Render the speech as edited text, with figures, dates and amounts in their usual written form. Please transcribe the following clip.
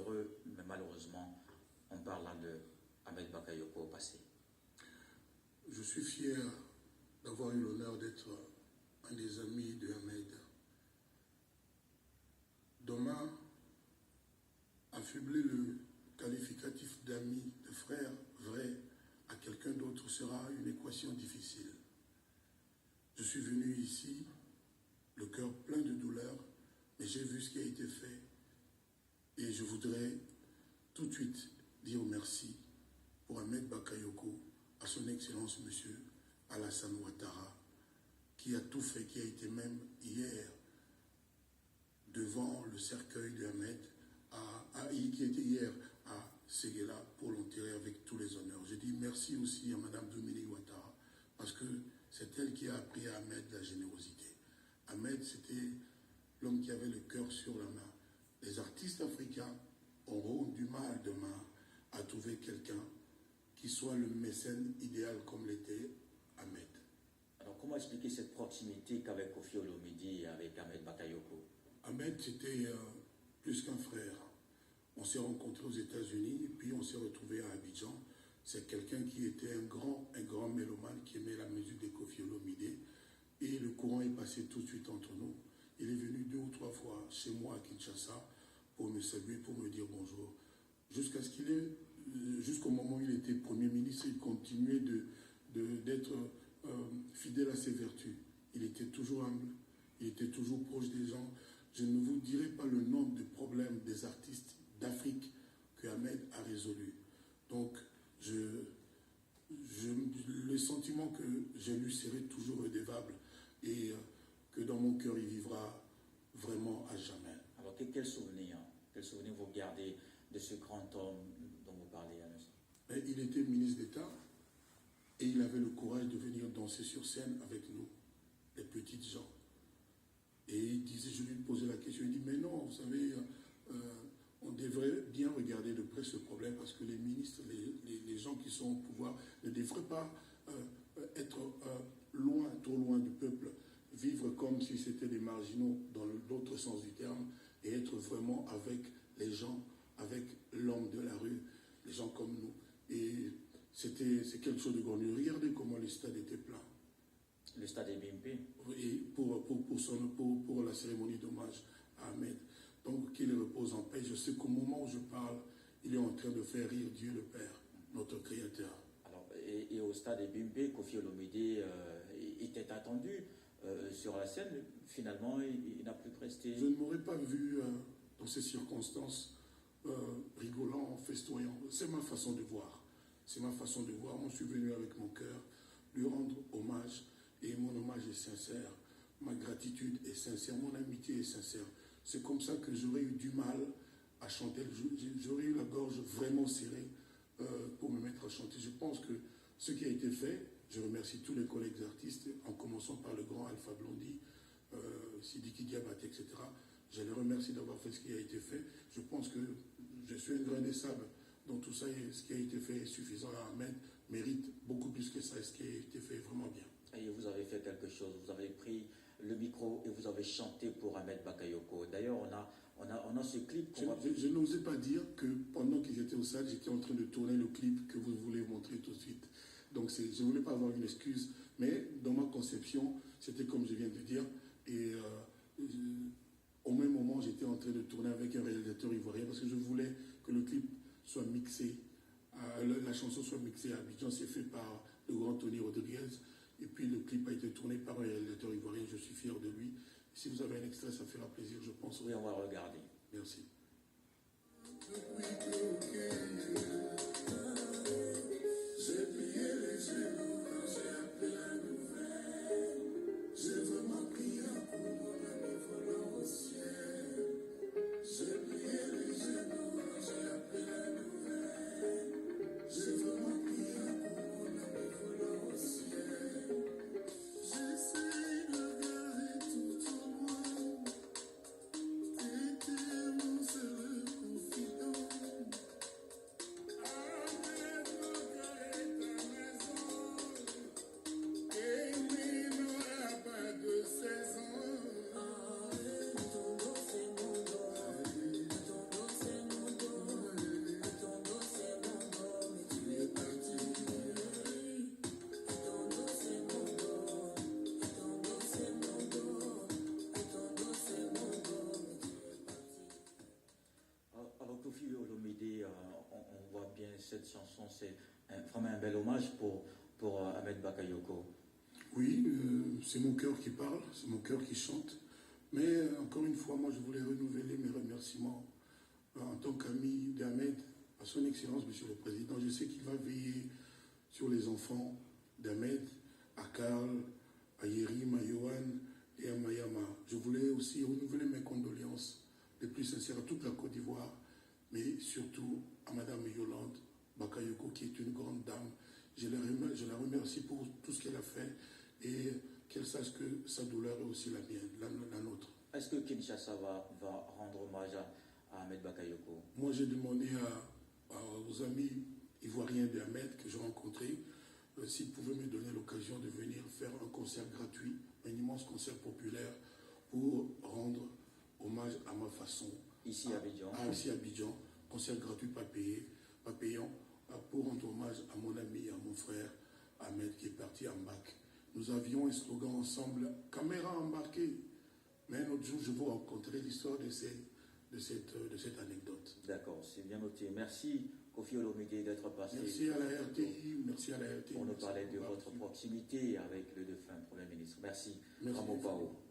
heureux, mais malheureusement, on parle là de Ahmed Bakayoko au passé. Je suis fier d'avoir eu l'honneur d'être un des amis de Ahmed. Demain, affubler le qualificatif d'ami, de frère vrai à quelqu'un d'autre sera une équation difficile. Je suis venu ici, le cœur plein de douleur, mais j'ai vu ce qui a été fait. Et je voudrais tout de suite dire merci pour Ahmed Bakayoko, à son Excellence Monsieur Alassane Ouattara, qui a tout fait, qui a été même hier devant le cercueil de Ahmed, qui était hier à Séguéla pour l'enterrer avec tous les honneurs. Je dis merci aussi à Madame Dominique Ouattara, parce que c'est elle qui a appris à Ahmed la générosité. Ahmed, c'était l'homme qui avait le cœur sur la main. Les artistes africains auront du mal demain à trouver quelqu'un qui soit le mécène idéal comme l'était Ahmed. Alors comment expliquer cette proximité qu'avec Koffi Olomide et avec Ahmed Bakayoko? Ahmed, c'était plus qu'un frère. On s'est rencontrés aux États-Unis et puis on s'est retrouvés à Abidjan. C'est quelqu'un qui était un grand mélomane qui aimait la musique de Koffi Olomide. Et le courant est passé tout de suite entre nous. Il est venu 2 ou 3 fois chez moi à Kinshasa pour me saluer, pour me dire bonjour. Jusqu'au moment où il était Premier ministre, il continuait d'être fidèle à ses vertus. Il était toujours humble, il était toujours proche des gens. Je ne vous dirai pas le nombre de problèmes des artistes d'Afrique que Ahmed a résolu. Donc, le sentiment que je lui serai toujours redevable et que dans mon cœur, il vivra vraiment à jamais. Alors, quel souvenir vous gardez de ce grand homme dont vous parlez à l'instant? Il était ministre d'État et il avait le courage de venir danser sur scène avec nous, les petites gens. Et il disait, je lui posais la question, il dit, mais non, vous savez, on devrait bien regarder de près ce problème parce que les ministres, les gens qui sont au pouvoir ne devraient pas être trop loin du peuple, vivre comme si c'était des marginaux dans l'autre sens du terme et être vraiment avec les gens, avec l'homme de la rue, les gens comme nous. Et c'est quelque chose de grand. Regardez comment le stade était plein. Le stade est BMP. Et pour la cérémonie d'hommage à Ahmed. Donc qu'il repose en paix. Je sais qu'au moment où je parle, il est en train de faire rire Dieu le Père, notre Créateur. Alors, et au stade BMP, Koffi Olomide était attendu sur la scène. Finalement, il n'a plus resté. Je ne m'aurais pas vu dans ces circonstances rigolant, festoyant. C'est ma façon de voir. C'est ma façon de voir. Moi, je suis venu avec mon cœur lui rendre hommage. Et mon hommage est sincère. Ma gratitude est sincère. Mon amitié est sincère. C'est comme ça que j'aurais eu du mal à chanter. J'aurais eu la gorge vraiment serrée pour me mettre à chanter. Je pense que ce qui a été fait, je remercie tous les collègues artistes, en commençant par le grand Alpha Blondy, Sidiki Diabaté, etc. Je les remercie d'avoir fait ce qui a été fait. Je pense que je suis un grain de sable. Donc tout ça, ce qui a été fait est suffisant. Ahmed mérite beaucoup plus que ça. Ce qui a été fait est vraiment bien. Et vous avez fait quelque chose. Vous avez pris le micro et vous avez chanté pour Ahmed Bakayoko. D'ailleurs, on a ce clip. Je n'osais pas dire que pendant qu'ils étaient au stade, j'étais en train de tourner le clip que vous voulez montrer tout de suite. Donc je ne voulais pas avoir une excuse, mais dans ma conception, c'était comme je viens de dire. Et au même moment, j'étais en train de tourner avec un réalisateur ivoirien parce que je voulais que le clip soit mixé, la chanson soit mixée à Abidjan. C'est fait par le grand Tony Rodriguez. Et puis le clip a été tourné par un réalisateur ivoirien, je suis fier de lui. Si vous avez un extrait, ça fera plaisir, je pense. Oui, on va regarder. Merci. J'ai plié les genoux quand j'ai appris la nouvelle. J'ai vraiment prié pour mon ami volant au ciel. J'ai plié les genoux quand j'ai appris la nouvelle. J'ai vraiment prié pour mon ami volant au ciel. J'essaie de garder tout en moi. T'étais mon Kofi Olomide, on voit bien cette chanson, c'est vraiment un bel hommage pour Ahmed Bakayoko. Oui, c'est mon cœur qui parle, c'est mon cœur qui chante. Mais encore une fois, moi je voulais renouveler mes remerciements en tant qu'ami d'Ahmed, à son Excellence, Monsieur le Président. Je sais qu'il va veiller sur les enfants d'Ahmed, à Karl, à Yerim, à Johan et à Mayama. Je voulais aussi renouveler mes condoléances les plus sincères à toute la Côte d'Ivoire, mais surtout à Madame Yolande Bakayoko, qui est une grande dame. Je la remercie pour tout ce qu'elle a fait et qu'elle sache que sa douleur est aussi la mienne, la nôtre. Est-ce que Kinshasa va rendre hommage à Ahmed Bakayoko? Moi, j'ai demandé aux amis ivoiriens d'Ahmed que j'ai rencontrés s'ils pouvaient me donner l'occasion de venir faire un concert gratuit, un immense concert populaire pour rendre hommage à ma façon. Ici à Abidjan. Ici à Abidjan, concert gratuit pas payant, pour rendre hommage à mon ami, à mon frère Ahmed qui est parti en bac. Nous avions un slogan ensemble, caméra embarquée. Mais un autre jour, je vous raconterai l'histoire de cette anecdote. D'accord, c'est bien noté. Merci Kofi Olomide d'être passé. Merci à la RTI, Pour nous parler de votre proximité avec le défunt Premier ministre. Merci. Ramopao.